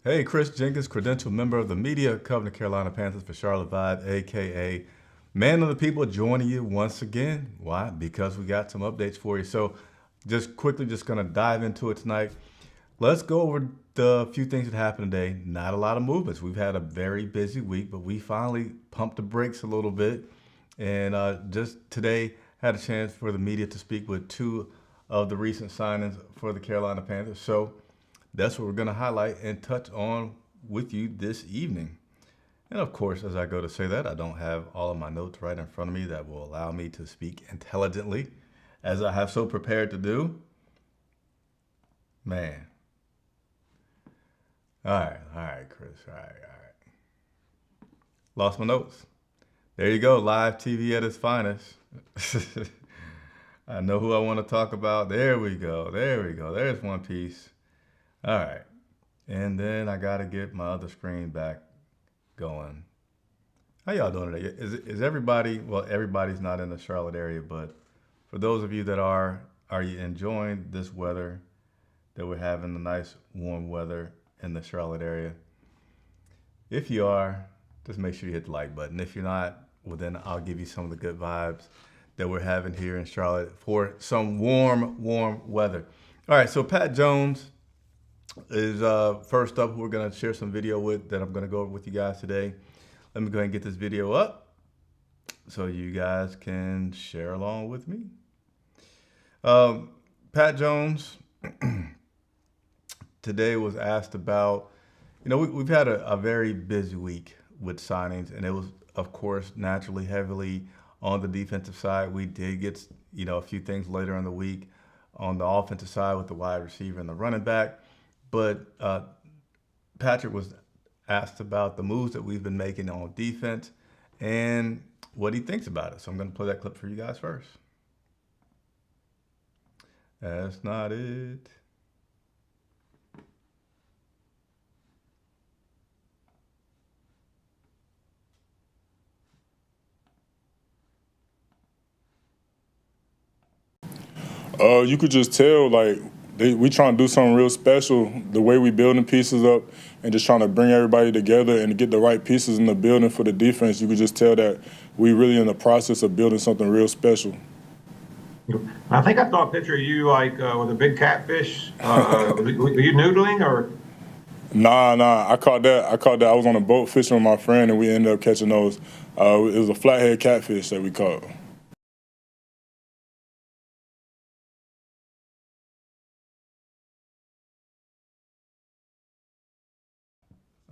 Hey, Chris Jenkins, credentialed member of the media covering the Carolina Panthers for Charlotte Vibe, aka Man of the People, joining you once again. Why? Because we got some updates for you. So, just quickly, just gonna dive into it tonight. Let's go over the few things that happened today. Not a lot of movements. We've had a very busy week, but we finally pumped the brakes a little bit, and just today had a chance for the media to speak with two of the recent signings for the Carolina Panthers. So that's what we're going to highlight and touch on with you this evening. And of course, as I go to say that, I don't have all of my notes right in front of me that will allow me to speak intelligently as I have so prepared to do. Man. All right, Chris. All right. Lost my notes. There you go, live TV at its finest. I know who I want to talk about. There we go. There's one piece. All right. And then I got to get my other screen back going. How y'all doing today? Is everybody, well, everybody's not in the Charlotte area, but for those of you that are you enjoying this weather that we're having, the nice warm weather in the Charlotte area? If you are, just make sure you hit the like button. If you're not, well, then I'll give you some of the good vibes that we're having here in Charlotte for some warm weather. All right, so Pat Jones is first up, who we're going to share some video with that I'm going to go over with you guys today. Let me go ahead and get this video up so you guys can share along with me. Pat Jones today was asked about, we've had a very busy week with signings, and it was, of course, naturally heavily on the defensive side. We did get, a few things later in the week on the offensive side with the wide receiver and the running back. But Patrick was asked about the moves that we've been making on defense and what he thinks about it. So I'm going to play that clip for you guys first. That's not it. You could just tell, like, we trying to do something real special, the way we building pieces up and just trying to bring everybody together and get the right pieces in the building for the defense. You could just tell that we really in the process of building something real special. I think I saw a picture of you like with a big catfish. Were you noodling or? Nah. I caught that. I was on a boat fishing with my friend and we ended up catching those. It was a flathead catfish that we caught.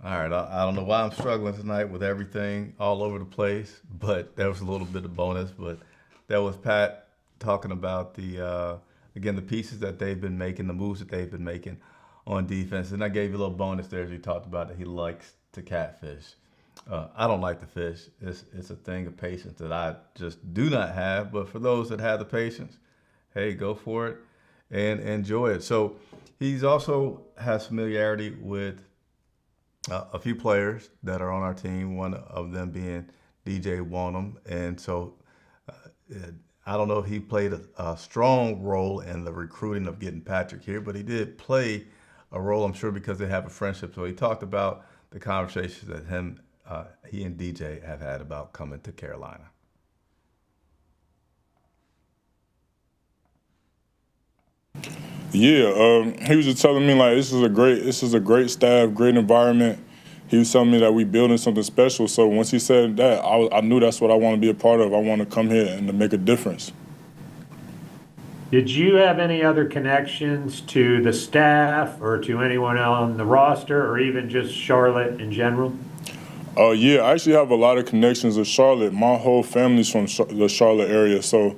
All right, I don't know why I'm struggling tonight with everything all over the place, but there was a little bit of bonus. But that was Pat talking about again, the pieces that they've been making, the moves that they've been making on defense. And I gave you a little bonus there as you talked about that he likes to catfish. I don't like to fish. It's a thing of patience that I just do not have. But for those that have the patience, hey, go for it and enjoy it. So he's also has familiarity with a few players that are on our team, one of them being DJ Wanham. And so I don't know if he played a strong role in the recruiting of getting Patrick here, but he did play a role, I'm sure, because they have a friendship. So he talked about the conversations that he and DJ have had about coming to Carolina. Yeah, he was just telling me like this is a great staff, great environment. He was telling me that we building something special. So once he said that, I knew that's what I want to be a part of. I want to come here and to make a difference. Did you have any other connections to the staff or to anyone on the roster or even just Charlotte in general? Yeah, I actually have a lot of connections with Charlotte. My whole family's from the Charlotte area. So,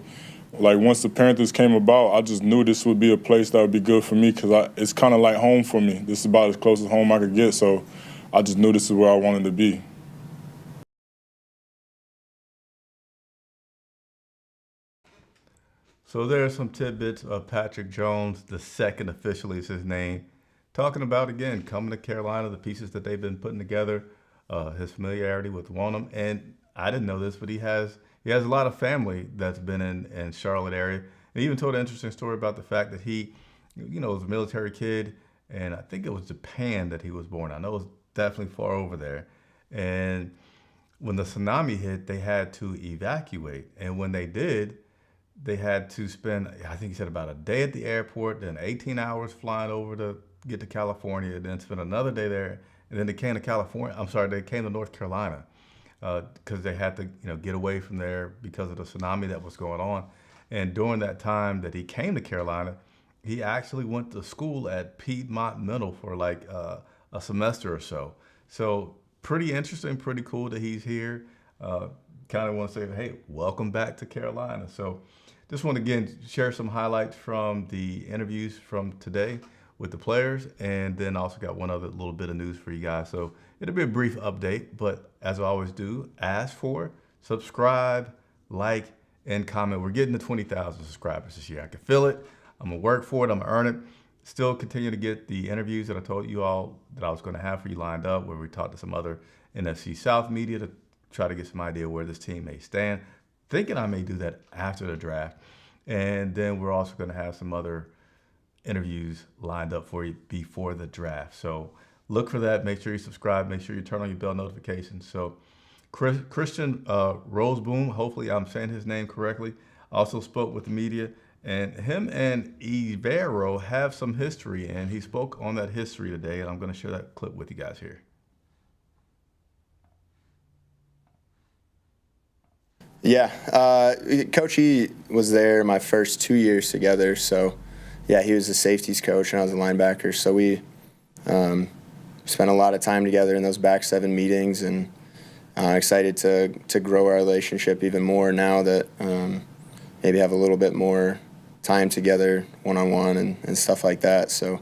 like, once the Panthers came about, I just knew this would be a place that would be good for me because it's kind of like home for me. This is about as close as home I could get. So I just knew this is where I wanted to be. So there are some tidbits of Patrick Jones, the second officially is his name, talking about, again, coming to Carolina, the pieces that they've been putting together, his familiarity with Wanham. And I didn't know this, but he has a lot of family that's been in Charlotte area. And he even told an interesting story about the fact that he, was a military kid and I think it was Japan that he was born. I know it was definitely far over there. And when the tsunami hit, they had to evacuate. And when they did, they had to spend, I think he said about a day at the airport, then 18 hours flying over to get to California, then spend another day there. And then they came to California, I'm sorry, they came to North Carolina because they had to, get away from there because of the tsunami that was going on. And during that time that he came to Carolina, he actually went to school at Piedmont Middle for like a semester or so. So pretty interesting, pretty cool that he's here. Kind of want to say, hey, welcome back to Carolina. So just want to again share some highlights from the interviews from today with the players, and then also got one other little bit of news for you guys. So it'll be a brief update, but as I always do, ask for, subscribe, like, and comment. We're getting to 20,000 subscribers this year. I can feel it. I'm gonna work for it. I'm gonna earn it. Still continue to get the interviews that I told you all that I was gonna have for you lined up, where we talked to some other NFC South media to try to get some idea where this team may stand. Thinking I may do that after the draft. And then we're also gonna have some other interviews lined up for you before the draft. So look for that. Make sure you subscribe. Make sure you turn on your bell notifications. So Christian Rozeboom, hopefully I'm saying his name correctly, also spoke with the media, and him and Ivero have some history, and he spoke on that history today, and I'm going to share that clip with you guys here. Yeah, Coach E was there my first 2 years together, so yeah, he was the safeties coach and I was a linebacker, so we spent a lot of time together in those back seven meetings, and excited to grow our relationship even more now that maybe have a little bit more time together one-on-one and stuff like that. So,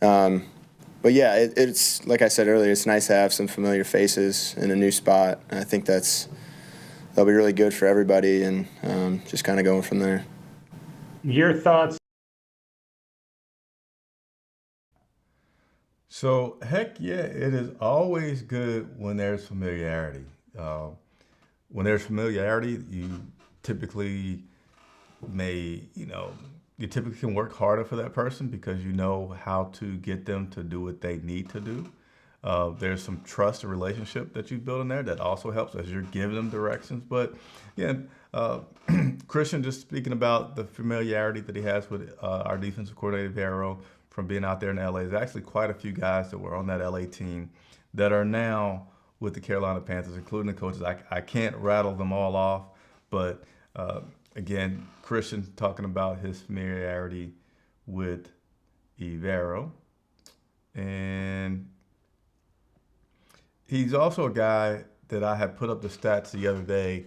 but yeah, it's like I said earlier, it's nice to have some familiar faces in a new spot. And I think that'll be really good for everybody, and just kind of going from there. Your thoughts? So, heck yeah, it is always good when there's familiarity. When there's familiarity, you typically you typically can work harder for that person because you know how to get them to do what they need to do. There's some trust and relationship that you build in there that also helps as you're giving them directions. But again, Christian, just speaking about the familiarity that he has with our defensive coordinator, Vero, from being out there in LA. There's actually quite a few guys that were on that LA team that are now with the Carolina Panthers, including the coaches. I can't rattle them all off, but again, Christian talking about his familiarity with Ivero. And he's also a guy that I had put up the stats the other day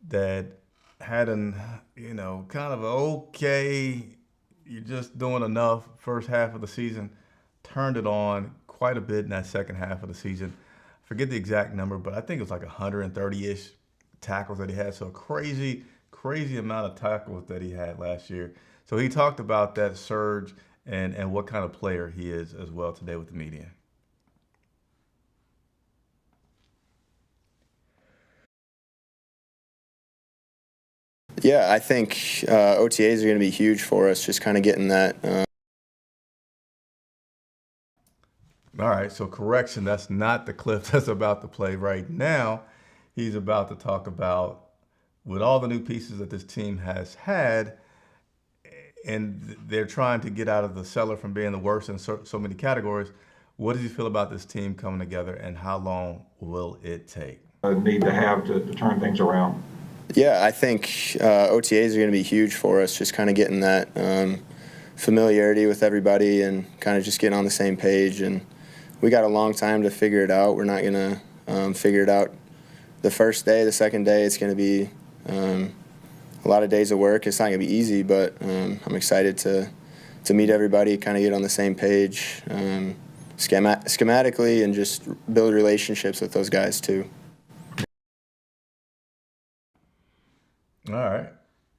that had an, kind of okay, you're just doing enough first half of the season, turned it on quite a bit in that second half of the season. Forget the exact number, but I think it was like 130-ish tackles that he had. So crazy amount of tackles that he had last year. So he talked about that surge and what kind of player he is as well today with the media. Yeah, I think OTAs are going to be huge for us, just kind of getting that. All right, so correction, that's not the clip that's about to play right now. He's about to talk about, with all the new pieces that this team has had, and they're trying to get out of the cellar from being the worst in so many categories. What does he feel about this team coming together, and how long will it take? Need to have to turn things around. Yeah, I think OTAs are going to be huge for us, just kind of getting that familiarity with everybody and kind of just getting on the same page. And we got a long time to figure it out. We're not going to figure it out the first day. The second day, it's going to be a lot of days of work. It's not going to be easy, but I'm excited to meet everybody, kind of get on the same page schematically, and just build relationships with those guys too. All right,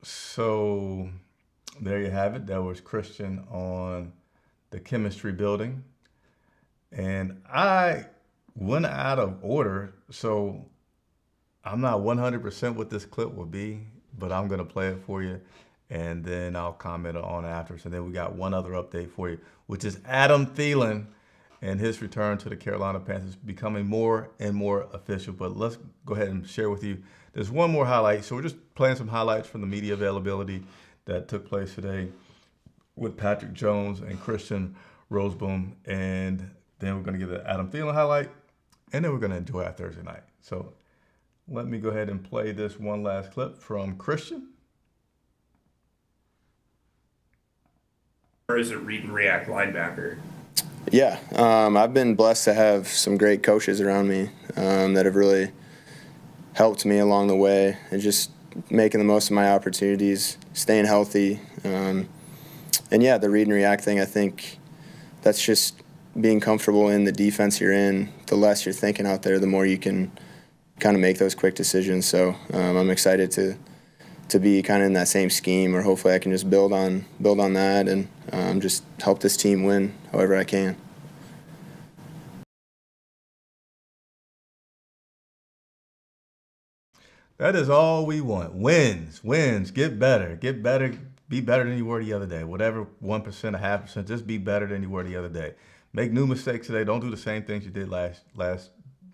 so there you have it. That was Christian on the chemistry building. And I went out of order, so I'm not 100% what this clip will be, but I'm going to play it for you. and then I'll comment on after. So then we got one other update for you, which is Adam Thielen and his return to the Carolina Panthers becoming more and more official. But let's go ahead and share with you. There's one more highlight. So we're just playing some highlights from the media availability that took place today with Patrick Jones and Christian Rozeboom. And then we're going to give the Adam Thielen highlight, and then we're going to enjoy our Thursday night. So let me go ahead and play this one last clip from Christian. Or is it read and react linebacker? Yeah, I've been blessed to have some great coaches around me that have really helped me along the way and just making the most of my opportunities, staying healthy. And yeah, the read and react thing, I think that's just being comfortable in the defense you're in. The less you're thinking out there, the more you can kind of make those quick decisions. So I'm excited to be kind of in that same scheme, or hopefully I can just build on that and just help this team win however I can. That is all we want. Wins, get better, be better than you were the other day. Whatever 1%, 0.5%, just be better than you were the other day. Make new mistakes today. Don't do the same things you did last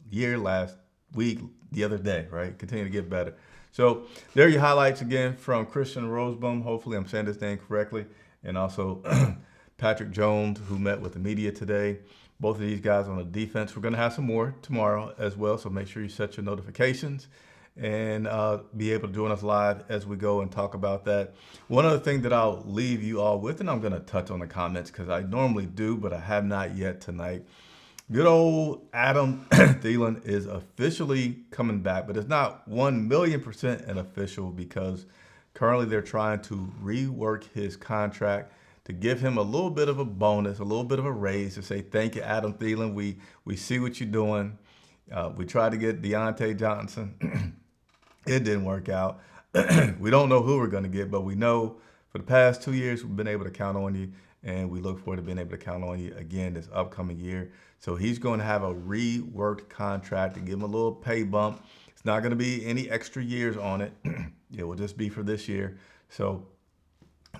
year, last week, the other day, right? Continue to get better. So there are your highlights again from Christian Rozeboom. Hopefully I'm saying this name correctly. And also Patrick Jones, who met with the media today. Both of these guys on the defense. We're going to have some more tomorrow as well. So make sure you set your notifications and be able to join us live as we go and talk about that. One other thing that I'll leave you all with, and I'm going to touch on the comments because I normally do, but I have not yet tonight. Good old Adam Thielen is officially coming back, but it's not 1,000,000% an official because currently they're trying to rework his contract to give him a little bit of a bonus, a little bit of a raise to say, thank you, Adam Thielen. We see what you're doing. We tried to get Deontay Johnson. It didn't work out. We don't know who we're going to get, but we know for the past 2 years we've been able to count on you, and we look forward to being able to count on you again this upcoming year. So he's going to have a reworked contract to give him a little pay bump. It's not going to be any extra years on it. It will just be for this year. So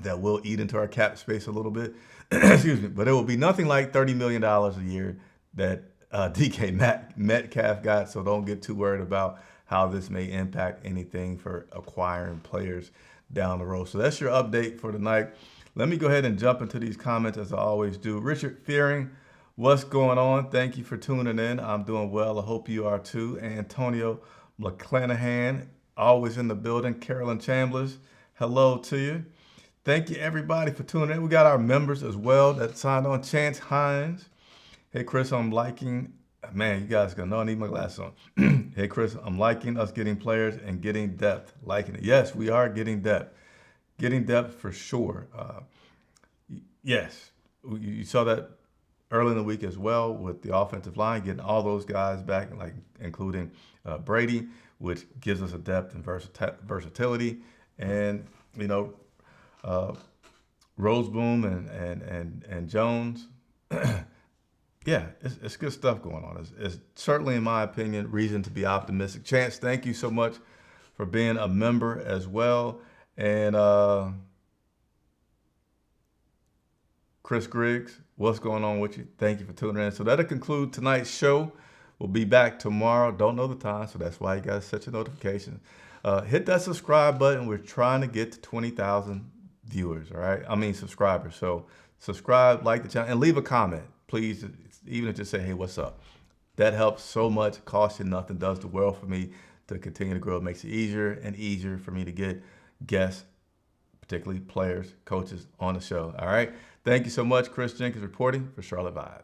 that will eat into our cap space a little bit. Excuse me. But it will be nothing like $30 million a year that DK Metcalf got. So don't get too worried about how this may impact anything for acquiring players down the road. So that's your update for tonight. Let me go ahead and jump into these comments as I always do. Richard Fearing, what's going on? Thank you for tuning in. I'm doing well. I hope you are too. Antonio McClanahan, always in the building. Carolyn Chambliss, hello to you. Thank you, everybody, for tuning in. We got our members as well that signed on. Chance Hines. Hey, Chris, I'm liking, man, you guys gonna know I need my glasses on. Hey, Chris, I'm liking us getting players and getting depth. Liking it. Yes, we are getting depth. Getting depth for sure. Yes, you saw that early in the week as well with the offensive line, getting all those guys back, like including Brady, which gives us a depth and versatility. And, you know, Rozeboom and Jones, yeah, it's good stuff going on. It's certainly, in my opinion, reason to be optimistic. Chance, thank you so much for being a member as well. And Chris Griggs, what's going on with you? Thank you for tuning in. So that'll conclude tonight's show. We'll be back tomorrow. Don't know the time, so that's why you got to set your notifications. Hit that subscribe button. We're trying to get to 20,000 viewers, all right? I mean subscribers. So subscribe, like the channel, and leave a comment, please, even if just say, hey, what's up? That helps so much. Costs you nothing, does the world for me to continue to grow. It makes it easier and easier for me to get guests, particularly players, coaches on the show, all right? Thank you so much. Chris Jenkins reporting for Charlotte Vibe.